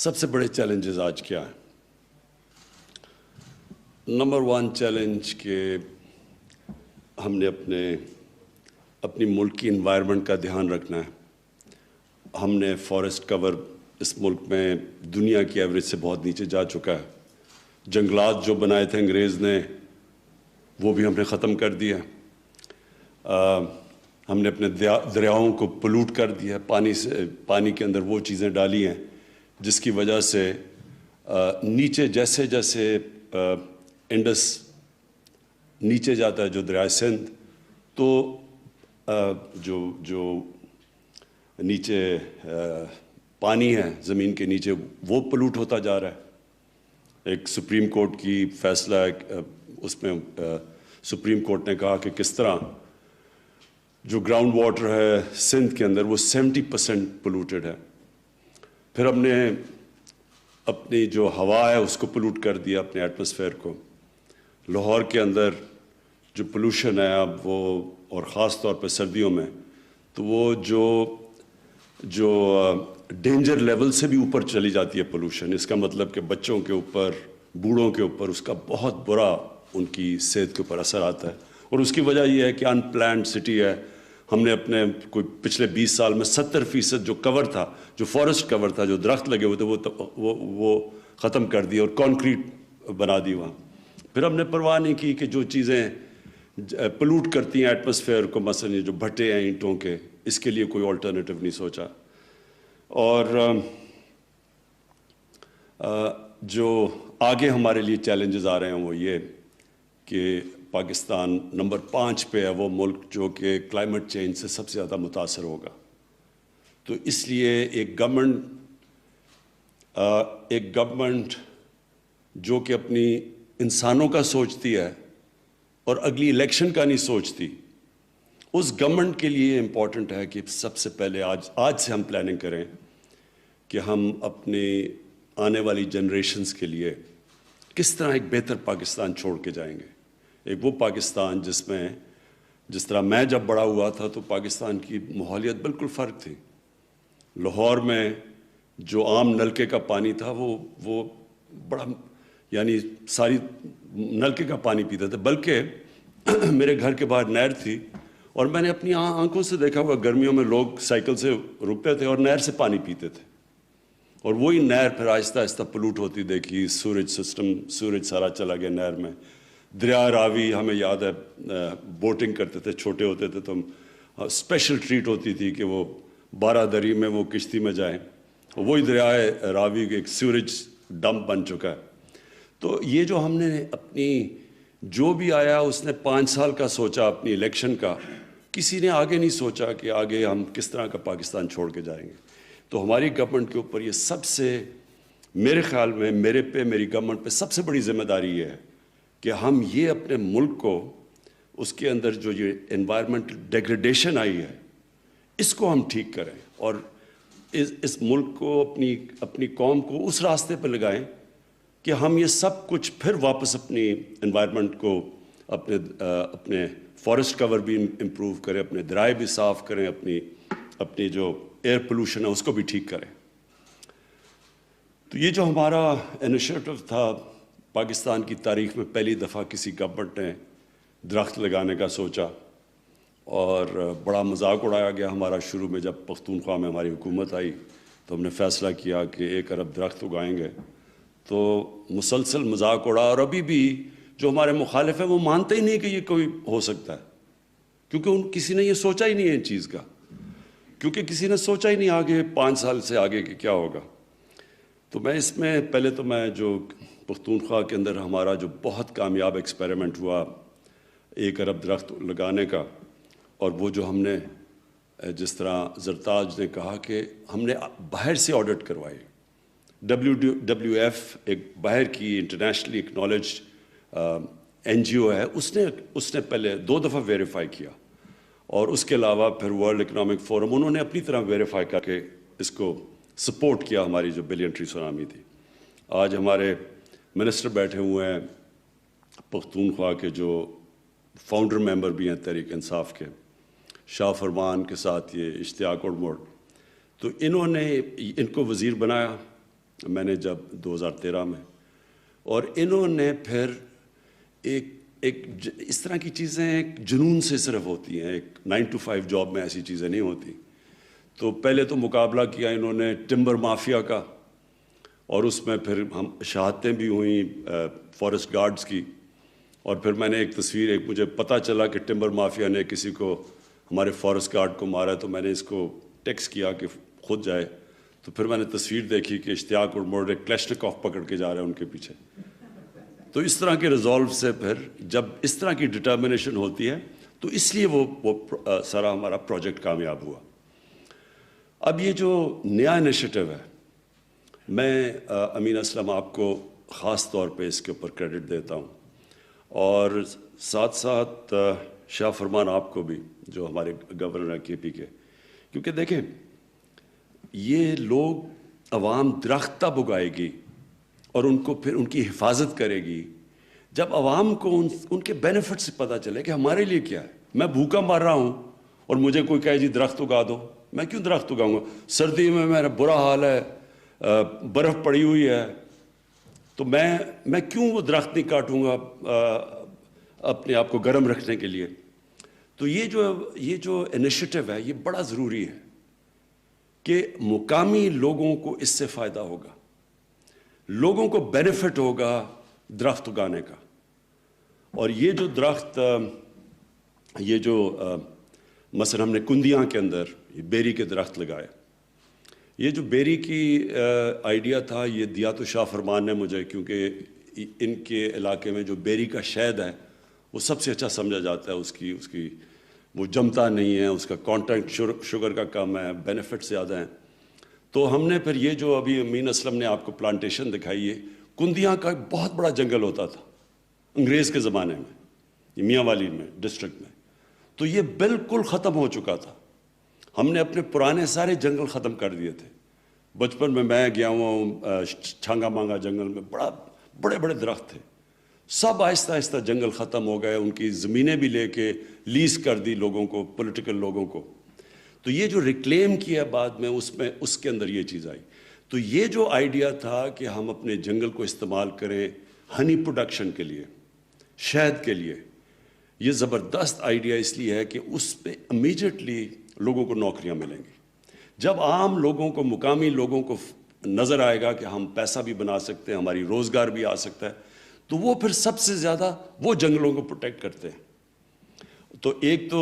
سب سے بڑے چیلنجز آج کیا ہیں؟ نمبر 1 چیلنج کہ ہم نے اپنی ملک کی انوائرمنٹ کا دھیان رکھنا ہے۔ ہم نے فارسٹ کور اس ملک میں دنیا کی ایوریج سے بہت نیچے جا چکا ہے۔ جنگلات جو بنائے تھے انگریز نے وہ بھی ہم نے ختم کر دیا۔ ہم نے اپنے دریاؤں کو پلوٹ کر دیا، پانی کے اندر وہ چیزیں ڈالی ہیں جس کی وجہ سے نیچے جیسے جیسے انڈس نیچے جاتا ہے جو دریائے سندھ، تو جو نیچے پانی ہے زمین کے نیچے وہ پلوٹ ہوتا جا رہا ہے۔ ایک سپریم کورٹ کی فیصلہ ہے، اس میں سپریم کورٹ نے کہا کہ کس طرح جو گراؤنڈ واٹر ہے سندھ کے اندر وہ 70% پلوٹڈ ہے۔ پھر ہم نے اپنی جو ہوا ہے اس کو پلوٹ کر دیا، اپنے ایٹماسفیئر کو۔ لاہور کے اندر جو پولوشن ہے اب وہ، اور خاص طور پہ سردیوں میں، تو وہ جو ڈینجر لیول سے بھی اوپر چلی جاتی ہے پولوشن۔ اس کا مطلب کہ بچوں کے اوپر، بوڑھوں کے اوپر اس کا بہت برا ان کی صحت کے اوپر اثر آتا ہے۔ اور اس کی وجہ یہ ہے کہ ان پلانڈ سٹی ہے۔ ہم نے اپنے پچھلے 20 سال میں 70% جو کور تھا، جو فارسٹ کور تھا، جو درخت لگے ہوئے تھے وہ ختم کر دیا اور کانکریٹ بنا دی وہاں۔ پھر ہم نے پرواہ نہیں کی کہ جو چیزیں پلوٹ کرتی ہیں ایٹماسفیئر کو، مثلا یہ جو بھٹے ہیں اینٹوں کے، اس کے لیے کوئی آلٹرنیٹیو نہیں سوچا۔ اور جو آگے ہمارے لیے چیلنجز آ رہے ہیں وہ یہ کہ پاکستان نمبر 5 پہ ہے وہ ملک جو کہ کلائمیٹ چینج سے سب سے زیادہ متاثر ہوگا۔ تو اس لیے ایک گورنمنٹ جو کہ اپنی انسانوں کا سوچتی ہے اور اگلی الیکشن کا نہیں سوچتی، اس گورنمنٹ کے لیے امپورٹنٹ ہے کہ سب سے پہلے آج سے ہم پلاننگ کریں کہ ہم اپنے آنے والی جنریشنز کے لیے کس طرح ایک بہتر پاکستان چھوڑ کے جائیں گے۔ ایک وہ پاکستان جس طرح میں جب بڑا ہوا تھا تو پاکستان کی ماحولیت بالکل فرق تھی۔ لاہور میں جو عام نلکے کا پانی تھا وہ بڑا، یعنی ساری نلکے کا پانی پیتے تھے، بلکہ میرے گھر کے باہر نہر تھی اور میں نے اپنی آنکھوں سے دیکھا ہوا گرمیوں میں لوگ سائیکل سے رکتے تھے اور نہر سے پانی پیتے تھے، اور وہی نہر پھر آہستہ آہستہ پلوٹ ہوتی دیکھی۔ سورج سارا چلا گیا نہر میں۔ دریا راوی ہمیں یاد ہے، بوٹنگ کرتے تھے، چھوٹے ہوتے تھے تو ہم اسپیشل ٹریٹ ہوتی تھی کہ وہ 12 دری میں وہ کشتی میں جائیں۔ وہی دریائے راوی ایک سیوریج ڈمپ بن چکا ہے۔ تو یہ جو ہم نے اپنی، جو بھی آیا اس نے 5 سال کا سوچا اپنی الیکشن کا، کسی نے آگے نہیں سوچا کہ آگے ہم کس طرح کا پاکستان چھوڑ کے جائیں گے۔ تو ہماری گورنمنٹ کے اوپر یہ سب سے، میرے خیال میں میری گورنمنٹ پہ سب سے بڑی ذمہ داری یہ ہے کہ ہم یہ اپنے ملک کو، اس کے اندر جو یہ انوائرمنٹل ڈیگریڈیشن آئی ہے، اس کو ہم ٹھیک کریں اور اس ملک کو، اپنی قوم کو اس راستے پہ لگائیں کہ ہم یہ سب کچھ پھر واپس اپنی انوائرمنٹ کو، اپنے فارسٹ کور بھی امپروو کریں، اپنے درائے بھی صاف کریں، اپنی جو ایئر پولوشن ہے اس کو بھی ٹھیک کریں۔ تو یہ جو ہمارا انیشیٹو تھا، پاکستان کی تاریخ میں پہلی دفعہ کسی گورنمنٹ نے درخت لگانے کا سوچا، اور بڑا مذاق اڑایا گیا ہمارا شروع میں۔ جب پختونخوا میں ہماری حکومت آئی تو ہم نے فیصلہ کیا کہ 1 ارب درخت اگائیں گے، تو مسلسل مذاق اڑا، اور ابھی بھی جو ہمارے مخالف ہیں وہ مانتے ہی نہیں کہ یہ کوئی ہو سکتا ہے، کیونکہ کسی نے یہ سوچا ہی نہیں ہے ان چیز کا، کیونکہ کسی نے سوچا ہی نہیں آگے 5 سال سے آگے کہ کیا ہوگا۔ تو میں اس میں پہلے تو میں جو پختونخوا کے اندر ہمارا جو بہت کامیاب ایکسپیریمنٹ ہوا 1 ارب درخت لگانے کا، اور وہ جو ہم نے، جس طرح زرتاج نے کہا کہ ہم نے باہر سے آڈٹ کروائی۔ WWF ایک باہر کی انٹرنیشنلی اکنالجڈ NGO ہے، اس نے پہلے 2 دفعہ ویریفائی کیا، اور اس کے علاوہ پھر ورلڈ اکنامک فورم انہوں نے اپنی طرح ویریفائی کر کے اس کو سپورٹ کیا، ہماری جو بلین ٹری سونامی تھی۔ آج ہمارے منسٹر بیٹھے ہوئے ہیں پختونخوا کے، جو فاؤنڈر ممبر بھی ہیں تحریک انصاف کے، شاہ فرمان کے ساتھ یہ اشتیاق اڑموڑ، تو انہوں نے ان کو وزیر بنایا میں نے جب 2013 میں، اور انہوں نے پھر ایک اس طرح کی چیزیں ایک جنون سے صرف ہوتی ہیں، ایک 9 to 5 جاب میں ایسی چیزیں نہیں ہوتی. تو پہلے تو مقابلہ کیا انہوں نے ٹمبر مافیا کا، اور اس میں پھر ہم شہادتیں بھی ہوئیں فارسٹ گارڈز کی. اور پھر میں نے ایک تصویر، مجھے پتہ چلا کہ ٹمبر مافیا نے کسی کو، ہمارے فارسٹ گارڈ کو مارا، تو میں نے اس کو ٹیکسٹ کیا کہ خود جائے. تو پھر میں نے تصویر دیکھی کہ اشتیاق اور موڑے کلیشنکوف پکڑ کے جا رہے ہیں ان کے پیچھے. تو اس طرح کے ریزالو سے پھر جب اس طرح کی ڈٹرمنیشن ہوتی ہے تو اس لیے وہ سارا ہمارا پروجیکٹ کامیاب ہوا. اب یہ جو نیا انیشیٹو ہے، میں امین اسلم آپ کو خاص طور پہ اس کے اوپر کریڈٹ دیتا ہوں، اور ساتھ ساتھ شاہ فرمان آپ کو بھی، جو ہمارے گورنر ہیں KP کے. کیونکہ دیکھیں، یہ لوگ، عوام درخت تب اگائے گی اور ان کو پھر ان کی حفاظت کرے گی جب عوام کو ان کے بینیفٹ سے پتہ چلے کہ ہمارے لیے کیا ہے. میں بھوکا مر رہا ہوں اور مجھے کوئی کہے جی درخت اگا دو، میں کیوں درخت اگاؤں گا؟ سردی میں میرا برا حال ہے، برف پڑی ہوئی ہے، تو میں کیوں وہ درخت نہیں کاٹوں گا اپنے آپ کو گرم رکھنے کے لیے. تو یہ جو انیشیٹو ہے یہ بڑا ضروری ہے کہ مقامی لوگوں کو اس سے فائدہ ہوگا، لوگوں کو بینیفٹ ہوگا درخت اگانے کا. اور یہ جو درخت، یہ جو مثلا ہم نے کندیاں کے اندر یہ بیری کے درخت لگائے. یہ جو بیری کی آئیڈیا تھا یہ دیا تو شاہ فرمان نے مجھے، کیونکہ ان کے علاقے میں جو بیری کا شہد ہے وہ سب سے اچھا سمجھا جاتا ہے. اس کی وہ جمتا نہیں ہے، اس کا کانٹینٹ شوگر کا کم ہے، بینیفٹ زیادہ ہیں. تو ہم نے پھر یہ جو ابھی امین اسلم نے آپ کو پلانٹیشن دکھائی ہے، کندیاں کا ایک بہت بڑا جنگل ہوتا تھا انگریز کے زمانے میں، یہ میاں والی میں ڈسٹرکٹ میں. تو یہ بالکل ختم ہو چکا تھا. ہم نے اپنے پرانے سارے جنگل ختم کر دیے تھے. بچپن میں گیا ہوں چھانگا مانگا جنگل میں، بڑے بڑے درخت تھے. سب آہستہ آہستہ جنگل ختم ہو گئے، ان کی زمینیں بھی لے کے لیز کر دی لوگوں کو، پولیٹیکل لوگوں کو. تو یہ جو ریکلیم کیا بعد میں اس کے اندر یہ چیز آئی. تو یہ جو آئیڈیا تھا کہ ہم اپنے جنگل کو استعمال کریں ہنی پروڈکشن کے لیے، شہد کے لیے، یہ زبردست آئیڈیا اس لیے ہے کہ اس پہ امیجیٹلی لوگوں کو نوکریاں ملیں گی. جب عام لوگوں کو، مقامی لوگوں کو نظر آئے گا کہ ہم پیسہ بھی بنا سکتے ہیں، ہماری روزگار بھی آ سکتا ہے، تو وہ پھر سب سے زیادہ وہ جنگلوں کو پروٹیکٹ کرتے ہیں. تو ایک تو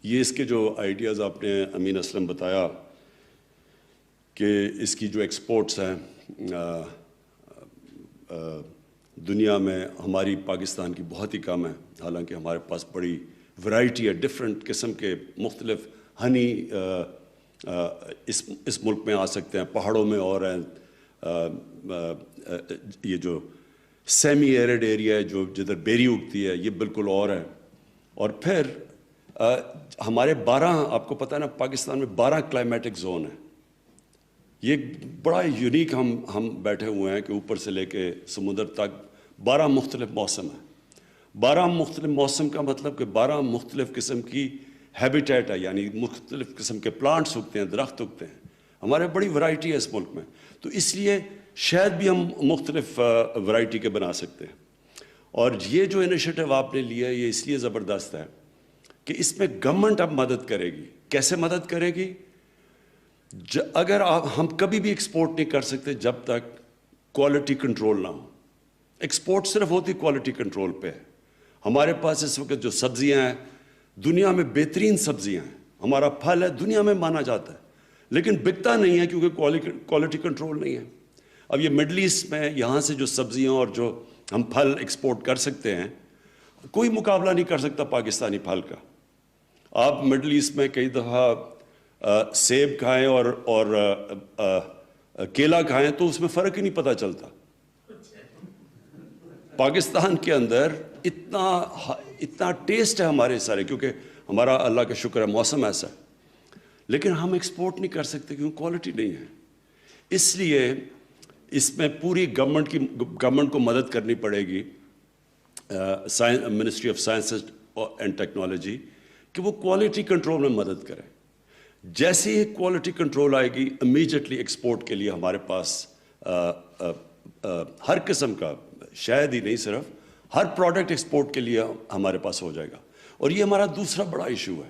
یہ اس کے جو آئیڈیاز آپ نے امین اسلم بتایا کہ اس کی جو ایکسپورٹس ہیں دنیا میں، ہماری پاکستان کی بہت ہی کم ہے، حالانکہ ہمارے پاس بڑی ورائٹی ہے، ڈفرینٹ قسم کے مختلف ہنی اس ملک میں آ سکتے ہیں. پہاڑوں میں اور ہیں، یہ جو سیمی ایرڈ ایریا ہے جو جدھر بیری اگتی ہے یہ بالکل اور ہے. اور پھر ہمارے 12، آپ کو پتہ ہے نا پاکستان میں 12 کلائمیٹک زون ہیں. یہ بڑا یونیک ہم بیٹھے ہوئے ہیں کہ اوپر سے لے کے سمندر تک 12 مختلف موسم ہیں. 12 مختلف موسم کا مطلب کہ 12 مختلف قسم کی ہیبیٹیٹ ہے، یعنی مختلف قسم کے پلانٹس اگتے ہیں، درخت اگتے ہیں. ہمارے بڑی ورائٹی ہے اس ملک میں، تو اس لیے شاید بھی ہم مختلف ورائٹی کے بنا سکتے ہیں. اور یہ جو انیشیٹو آپ نے لیا ہے یہ اس لیے زبردست ہے کہ اس میں گورنمنٹ اب مدد کرے گی. کیسے مدد کرے گی؟ اگر ہم کبھی بھی ایکسپورٹ نہیں کر سکتے جب تک کوالٹی کنٹرول نہ ہو. ایکسپورٹ صرف ہوتی کوالٹی کنٹرول پہ ہے. ہمارے پاس اس وقت جو سبزیاں ہیں دنیا میں بہترین سبزیاں ہیں، ہمارا پھل ہے دنیا میں مانا جاتا ہے، لیکن بکتا نہیں ہے کیونکہ کوالٹی کنٹرول نہیں ہے. اب یہ مڈل ایسٹ میں یہاں سے جو سبزیاں اور جو ہم پھل ایکسپورٹ کر سکتے ہیں، کوئی مقابلہ نہیں کر سکتا پاکستانی پھل کا. آپ مڈل ایسٹ میں کئی دفعہ سیب کھائیں اور کیلا کھائیں تو اس میں فرق ہی نہیں پتہ چلتا. پاکستان کے اندر اتنا ٹیسٹ ہے ہمارے سارے، کیونکہ ہمارا اللہ کا شکر ہے موسم ایسا ہے، لیکن ہم ایکسپورٹ نہیں کر سکتے کیونکہ کوالٹی نہیں ہے. اس لیے اس میں پوری گورنمنٹ کو مدد کرنی پڑے گی، ministry of science and technology, کہ وہ کوالٹی کنٹرول میں مدد کرے. جیسے ہی کوالٹی کنٹرول آئے گی امیجیٹلی ایکسپورٹ کے لیے ہمارے پاس ہر قسم کا، شاید ہی نہیں صرف، ہر پروڈکٹ ایکسپورٹ کے لیے ہمارے پاس ہو جائے گا. اور یہ ہمارا دوسرا بڑا ایشو ہے.